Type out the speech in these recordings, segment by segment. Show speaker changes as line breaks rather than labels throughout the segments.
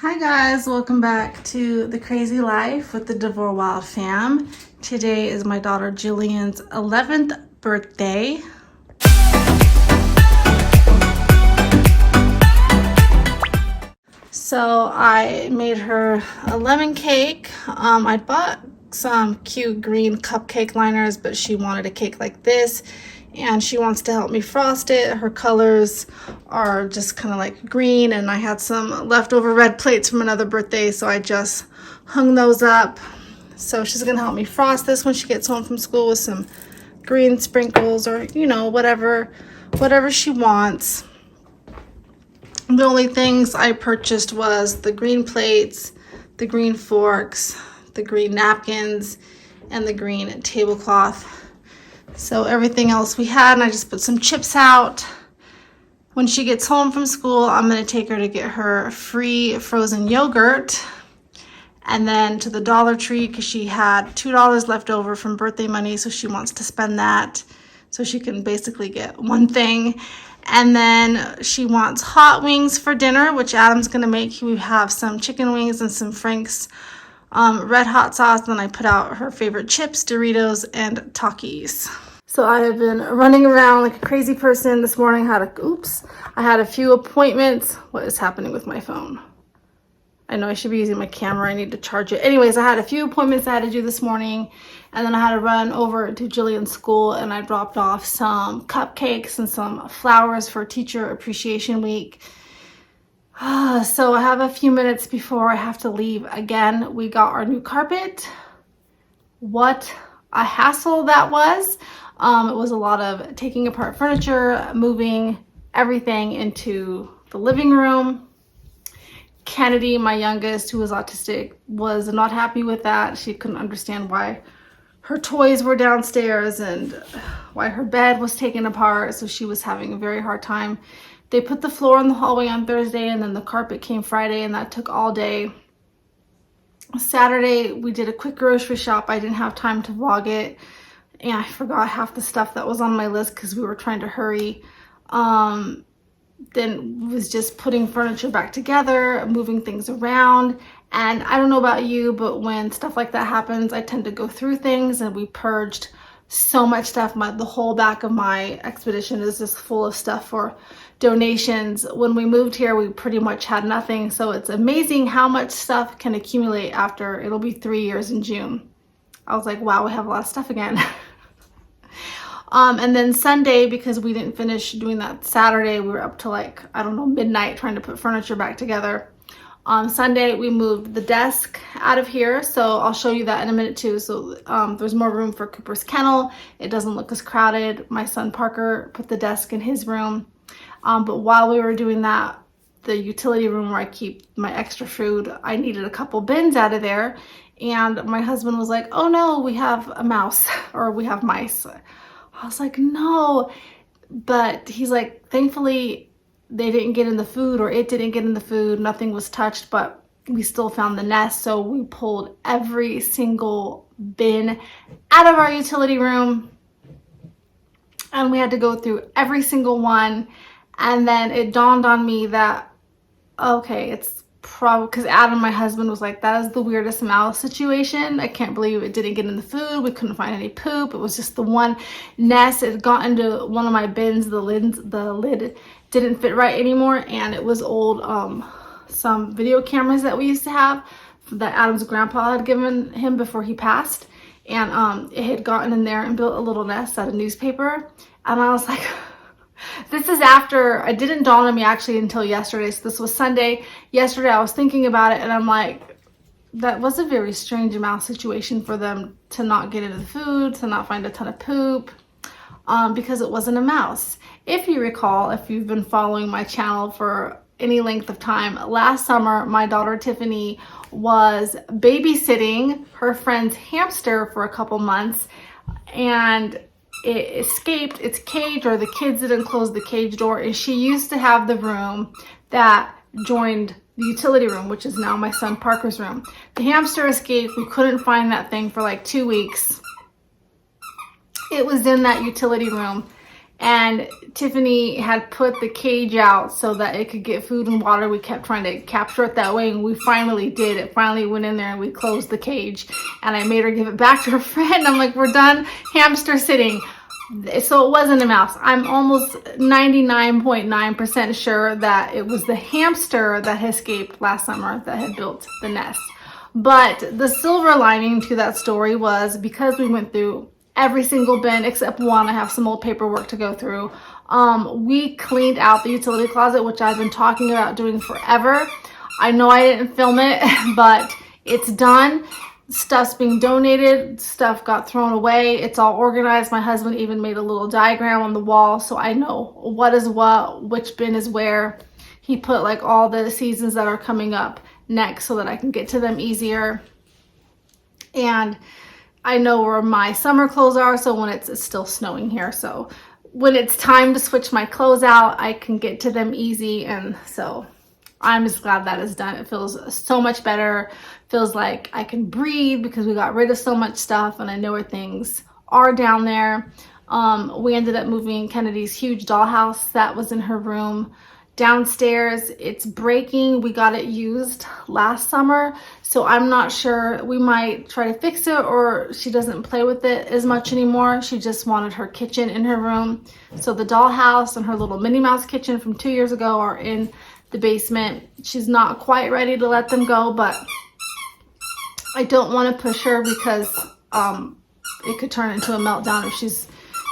Hi guys, welcome back to The Crazy Life with the DeVore Wild fam. Today is my daughter Jillian's 11th birthday. So I made her a lemon cake. I bought some cute green cupcake liners, but she wanted a cake like this and she wants to help me frost it. Her colors are just kind of like green, and I had some leftover red plates from another birthday, so I just hung those up. So she's gonna help me frost this when she gets home from school with some green sprinkles, or whatever she wants. The only things I purchased was the green plates, the green forks, the green napkins, and the green tablecloth. So everything else we had, and I just put some chips out. When she gets home from school, I'm going to take her to get her free frozen yogurt, and then to the Dollar Tree because she had $2 left over from birthday money, so she wants to spend that so she can basically get one thing. And then she wants hot wings for dinner, which Adam's going to make. We have some chicken wings and some Frank's red hot sauce. Then I put out her favorite chips, Doritos, and Takis. So I have been running around like a crazy person this morning. I had a few appointments. What is happening with my phone? I know I should be using my camera. I need to charge it. Anyways, I had a few appointments I had to do this morning, and then I had to run over to Jillian's school, and I dropped off some cupcakes and some flowers for Teacher Appreciation Week. So I have a few minutes before I have to leave again. We got our new carpet. What a hassle that was. It was a lot of taking apart furniture, moving everything into the living room. Kennedy, my youngest, who was autistic, was not happy with that. She couldn't understand why her toys were downstairs and why her bed was taken apart. So she was having a very hard time. They put the floor in the hallway on Thursday, and then the carpet came Friday, and that took all day. Saturday, we did a quick grocery shop. I didn't have time to vlog it, and I forgot half the stuff that was on my list because we were trying to hurry. Then was just putting furniture back together, moving things around. And I don't know about you, but when stuff like that happens, I tend to go through things, and we purged so much stuff. The whole back of my expedition is just full of stuff for donations. When we moved here, we pretty much had nothing. So it's amazing how much stuff can accumulate after, it'll be 3 years in June. I was like, wow, we have a lot of stuff again. And then Sunday, because we didn't finish doing that Saturday, we were up to like, I don't know, midnight trying to put furniture back together. On Sunday, we moved the desk out of here, so I'll show you that in a minute too. So there's more room for Cooper's kennel. It doesn't look as crowded. My son Parker put the desk in his room. But while we were doing that, the utility room where I keep my extra food, I needed a couple bins out of there. And my husband was like, oh no, we have a mouse, or we have mice. I was like, no, but he's like, thankfully they didn't get in the food, or it didn't get in the food. Nothing was touched, but we still found the nest. So we pulled every single bin out of our utility room, and we had to go through every single one. And then it dawned on me that, okay, it's probably because Adam, my husband, was like, that is the weirdest mouse situation. I can't believe it didn't get in the food. We couldn't find any poop. It was just the one nest. It got into one of my bins. The lid didn't fit right anymore, and it was old some video cameras that we used to have that Adam's grandpa had given him before he passed, and it had gotten in there and built a little nest out of newspaper. And I was like, this is after, it didn't dawn on me actually until yesterday. So this was Sunday. Yesterday I was thinking about it, and I'm like, that was a very strange mouse situation for them to not get into the food, to not find a ton of poop, because it wasn't a mouse. If you recall, if you've been following my channel for any length of time, last summer my daughter Tiffany was babysitting her friend's hamster for a couple months, and it escaped its cage, or the kids didn't close the cage door, and she used to have the room that joined the utility room, which is now my son Parker's room. The hamster escaped. We couldn't find that thing for like 2 weeks. It was in that utility room, and Tiffany had put the cage out so that it could get food and water. We kept trying to capture it that way, and we finally did. It finally went in there and we closed the cage, and I made her give it back to her friend. I'm like, we're done hamster sitting. So it wasn't a mouse. I'm almost 99.9% sure that it was the hamster that escaped last summer that had built the nest. But the silver lining to that story was, because we went through every single bin except one, I have some old paperwork to go through. We cleaned out the utility closet, which I've been talking about doing forever. I know I didn't film it, but it's done. Stuff's being donated, stuff got thrown away, it's all organized. My husband even made a little diagram on the wall so I know what is what, which bin is where. He put like all the seasons that are coming up next so that I can get to them easier. And I know where my summer clothes are, so when it's still snowing here, so when it's time to switch my clothes out, I can get to them easy. And so I'm just glad that is done. It feels so much better. Feels like I can breathe because we got rid of so much stuff and I know where things are down there. We ended up moving Kennedy's huge dollhouse that was in her room downstairs. It's breaking. We got it used last summer, so I'm not sure. We might try to fix it, or she doesn't play with it as much anymore. She just wanted her kitchen in her room. So the dollhouse and her little Minnie Mouse kitchen from 2 years ago are in the basement. She's not quite ready to let them go, but I don't want to push her because it could turn into a meltdown if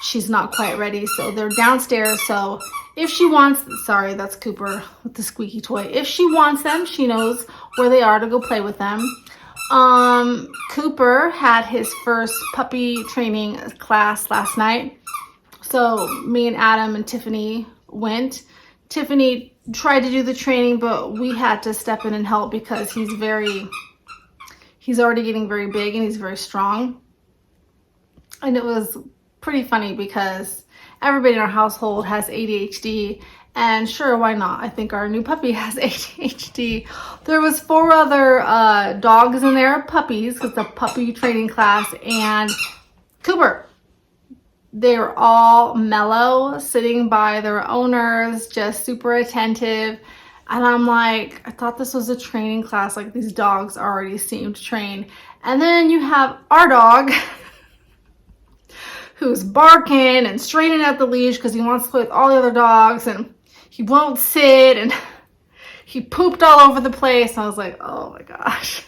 she's not quite ready. So they're downstairs. So if she wants, sorry, that's Cooper with the squeaky toy. If she wants them, she knows where they are to go play with them. Cooper had his first puppy training class last night. So me and Adam and Tiffany went. Tiffany tried to do the training, but we had to step in and help because he's already getting very big and he's very strong. And it was pretty funny because everybody in our household has ADHD, and sure, why not? I think our new puppy has ADHD. There was 4 other dogs in there, puppies, because it's a puppy training class, and Cooper. They were all mellow, sitting by their owners, just super attentive. And I'm like, I thought this was a training class, like these dogs already seemed trained. And then you have our dog who's barking and straining at the leash because he wants to play with all the other dogs, and he won't sit, and he pooped all over the place. I was like, oh my gosh.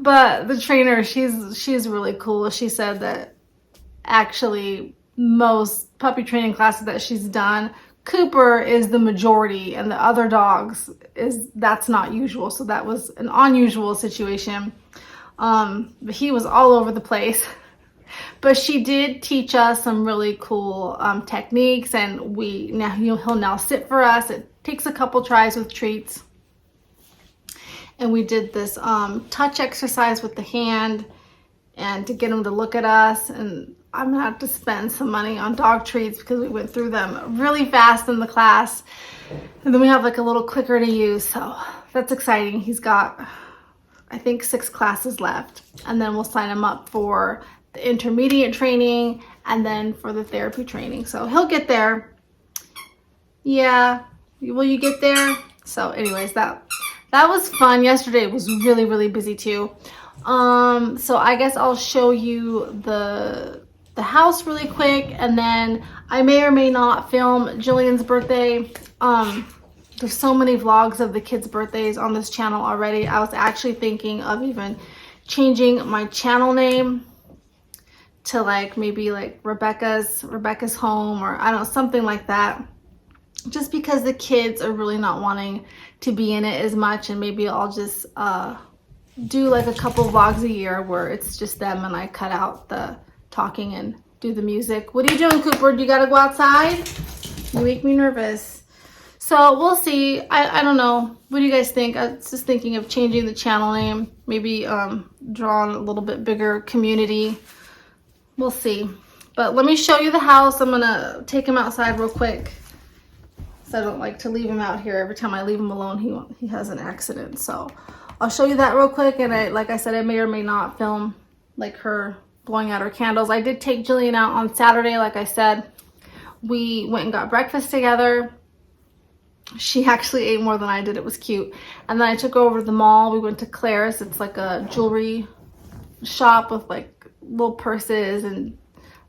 But the trainer, she's really cool. She said that actually most puppy training classes that she's done, Cooper is the majority, and the other dogs that's not usual. So that was an unusual situation. But he was all over the place. But she did teach us some really cool techniques, and he'll now sit for us. It takes a couple tries with treats. And we did this touch exercise with the hand, and to get him to look at us. And I'm gonna have to spend some money on dog treats because we went through them really fast in the class. And then we have like a little clicker to use, so that's exciting. He's got, I think, 6 classes left, and then we'll sign him up for the intermediate training and then for the therapy training. So he'll get there. Yeah, will you get there? So anyways, that was fun. Yesterday was really, really busy too. So I guess I'll show you the house really quick, and then I may or may not film Jillian's birthday. There's so many vlogs of the kids' birthdays on this channel already. I was actually thinking of even changing my channel name to like maybe like Rebecca's home, or I don't know, something like that. Just because the kids are really not wanting to be in it as much, and maybe I'll just do like a couple vlogs a year where it's just them and I cut out the talking and do the music. What are you doing, Cooper? Do you gotta go outside? You make me nervous. So we'll see. I don't know. What do you guys think? I was just thinking of changing the channel name, maybe drawing a little bit bigger community. We'll see. But let me show you the house. I'm gonna take him outside real quick, so I don't like to leave him out here. Every time I leave him alone, he has an accident. So I'll show you that real quick. And like I said, I may or may not film like her blowing out her candles. I did take Jillian out on Saturday, like I said. We went and got breakfast together. She actually ate more than I did. It was cute. And then I took her over to the mall. We went to Claire's. It's like a jewelry shop with like little purses and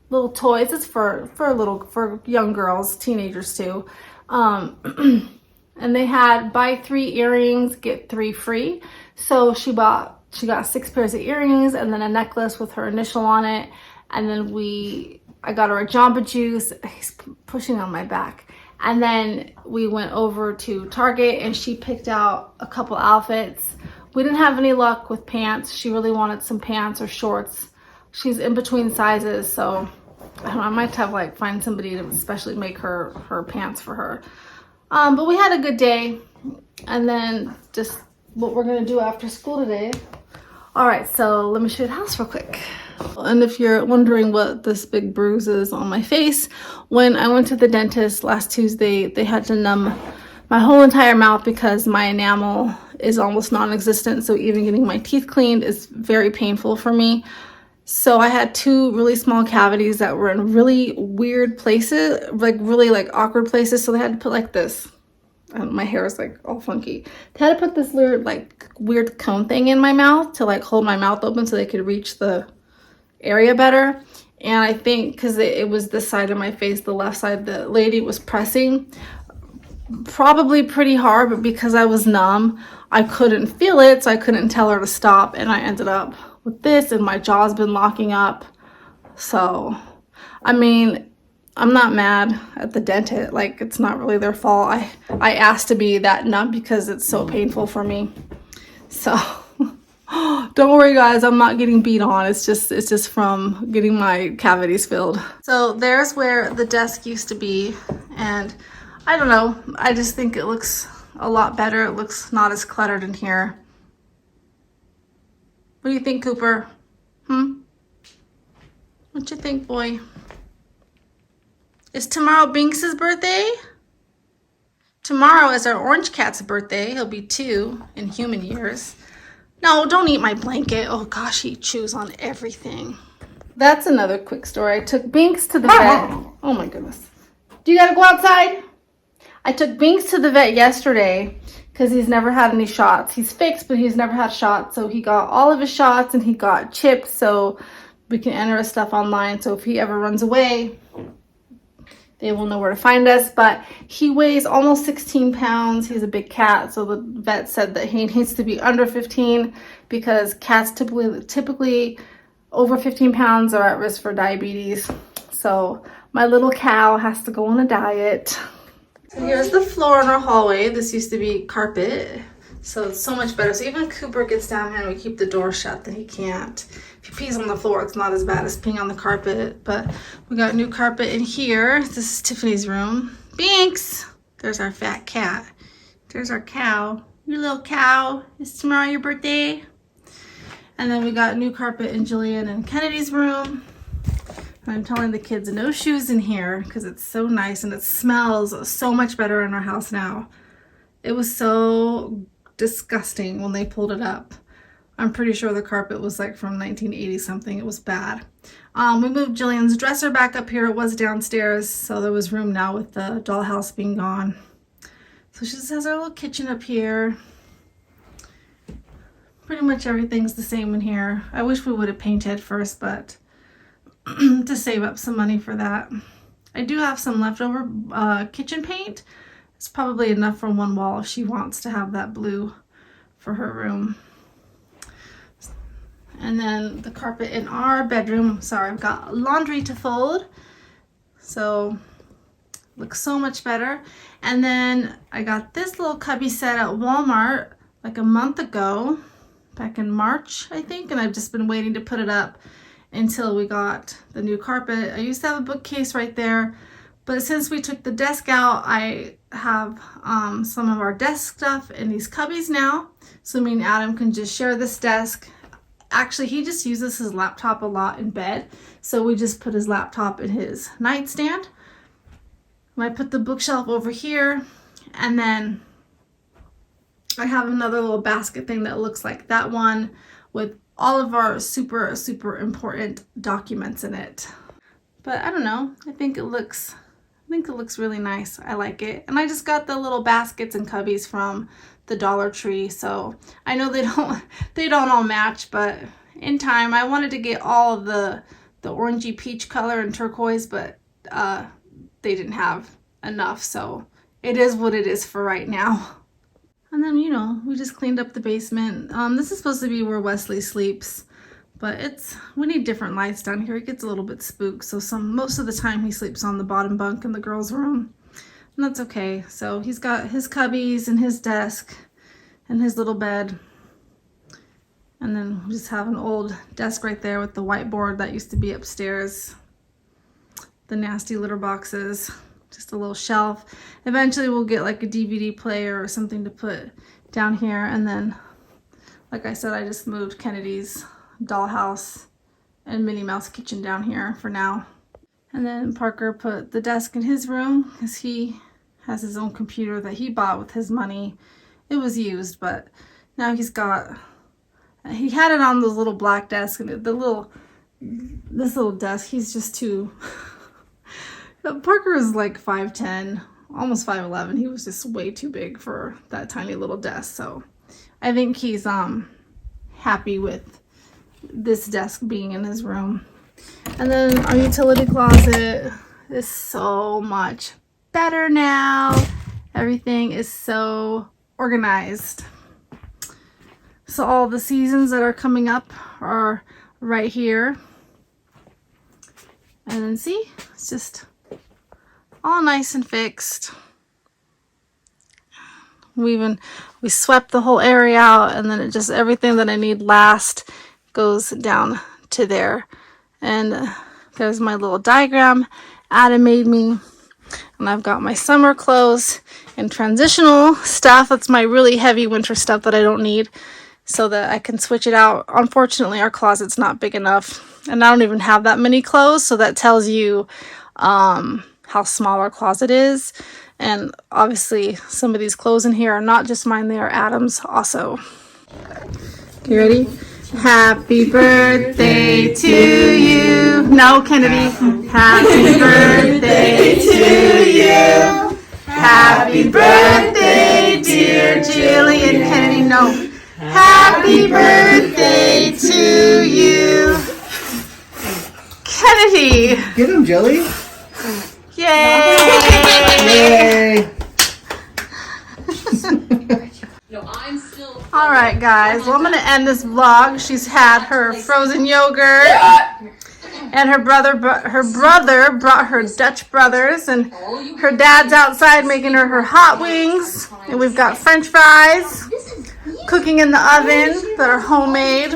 little toys. It's for young girls, teenagers too. And they had buy 3 earrings, get 3 free. So she got 6 pairs of earrings and then a necklace with her initial on it. And then I got her a Jamba Juice. He's pushing on my back. And then we went over to Target and she picked out a couple outfits. We didn't have any luck with pants. She really wanted some pants or shorts. She's in between sizes, so I don't know, I might have like find somebody to especially make her pants for her. But we had a good day. And then just what we're gonna do after school today. All right, so let me show you the house real quick. And if you're wondering what this big bruise is on my face, when I went to the dentist last Tuesday, they had to numb my whole entire mouth because my enamel is almost non-existent. So even getting my teeth cleaned is very painful for me. So I had 2 really small cavities that were in really weird places, like really like awkward places. So they had to put like this. And my hair is like all funky. They had to put this weird like weird cone thing in my mouth to like hold my mouth open so they could reach the area better. And I think because it was this side of my face, the left side, the lady was pressing probably pretty hard, but because I was numb, I couldn't feel it, so I couldn't tell her to stop, and I ended up with this, and my jaw's been locking up. So I mean, I'm not mad at the dentist. Like, it's not really their fault. I asked to be that numb because it's so painful for me. So don't worry guys, I'm not getting beat on. It's just from getting my cavities filled. So there's where the desk used to be, and I don't know, I just think it looks a lot better. It looks not as cluttered in here. What do you think, Cooper? What you think, boy? Is tomorrow Binks's birthday? Tomorrow is our orange cat's birthday. He'll be 2 in human years. No, don't eat my blanket. Oh gosh, he chews on everything. That's another quick story. I took Binks to the vet. Oh my goodness. Do you gotta go outside? I took Binks to the vet yesterday because he's never had any shots. He's fixed, but he's never had shots. So he got all of his shots and he got chipped so we can enter his stuff online. So if he ever runs away, they will know where to find us. But he weighs almost 16 pounds. He's a big cat. So the vet said that he needs to be under 15 because cats typically over 15 pounds are at risk for diabetes. So my little cow has to go on a diet. So here's the floor in our hallway. This used to be carpet, so it's so much better. So even Cooper gets down here and we keep the door shut, then he can't. If he pees on the floor, it's not as bad as peeing on the carpet, but we got new carpet in here. This is Tiffany's room. Binks! There's our fat cat. There's our cow. You little cow. Is tomorrow your birthday? And then we got new carpet in Jillian and Kennedy's room. I'm telling the kids no shoes in here because it's so nice and it smells so much better in our house now. It was so disgusting when they pulled it up. I'm pretty sure the carpet was like from 1980 something. It was bad. We moved Jillian's dresser back up here. It was downstairs, so there was room now with the dollhouse being gone. So she just has her little kitchen up here. Pretty much everything's the same in here. I wish we would have painted first, but to save up some money for that. I do have some leftover kitchen paint. It's probably enough for one wall if she wants to have that blue for her room. And then the carpet in our bedroom. Sorry, I've got laundry to fold. So looks so much better. And then I got this little cubby set at Walmart like a month ago, back in March, I think. And I've just been waiting to put it up until we got the new carpet. I used to have a bookcase right there, but since we took the desk out, I have some of our desk stuff in these cubbies now. So me and Adam can just share this desk. Actually, he just uses his laptop a lot in bed, so we just put his laptop in his nightstand. I put the bookshelf over here, and then I have another little basket thing that looks like that one with all of our super, super important documents in it. But I don't know, I think it looks really nice. I like it. And I just got the little baskets and cubbies from the Dollar Tree. So I know they don't all match, but in time I wanted to get all of the orangey peach color and turquoise, but they didn't have enough. So it is what it is for right now. And then, you know, we just cleaned up the basement. This is supposed to be where Wesley sleeps, but we need different lights down here. It gets a little bit spooked, so most of the time he sleeps on the bottom bunk in the girls' room, and that's okay. So he's got his cubbies and his desk and his little bed, and then we just have an old desk right there with the whiteboard that used to be upstairs, the nasty litter boxes, just a little shelf. Eventually we'll get like a DVD player or something to put down here. And then, like I said, I just moved Kennedy's dollhouse and Minnie Mouse kitchen down here for now. And then Parker put the desk in his room because he has his own computer that he bought with his money. It was used, but now he had it on those little black desks, and this little desk, he's just too Parker is like 5'10", almost 5'11". He was just way too big for that tiny little desk. So I think he's happy with this desk being in his room. And then our utility closet is so much better now. Everything is so organized. So all the seasons that are coming up are right here. And then see, it's just all nice and fixed. We swept the whole area out, and then everything that I need last goes down to there. And there's my little diagram Adam made me, and I've got my summer clothes and transitional stuff. That's my really heavy winter stuff that I don't need, so that I can switch it out. Unfortunately, our closet's not big enough, and I don't even have that many clothes, so that tells you how small our closet is. And obviously some of these clothes in here are not just mine, they are Adam's also. You ready? Happy birthday to you. No, Kennedy. Happy birthday to you. Happy birthday, dear Jillee and Kennedy. No. Happy birthday to you. Kennedy.
Get him, Jillee.
Yay!
Yay!
Alright guys, well I'm going to end this vlog. She's had her frozen yogurt, and her brother brought her Dutch brothers, and her dad's outside making her hot wings, and we've got french fries cooking in the oven that are homemade,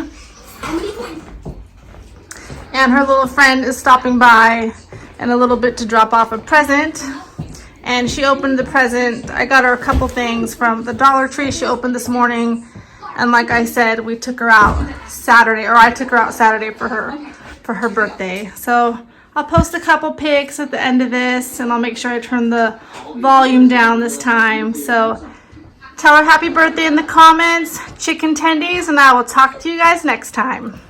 and her little friend is stopping by in a little bit to drop off a present. And she opened the present. I got her a couple things from the Dollar Tree. She opened this morning, and like I said, we took her out Saturday, or I took her out Saturday for her birthday. So I'll post a couple pics at the end of this, and I'll make sure I turn the volume down this time. So tell her happy birthday in the comments, chicken tendies, and I will talk to you guys next time.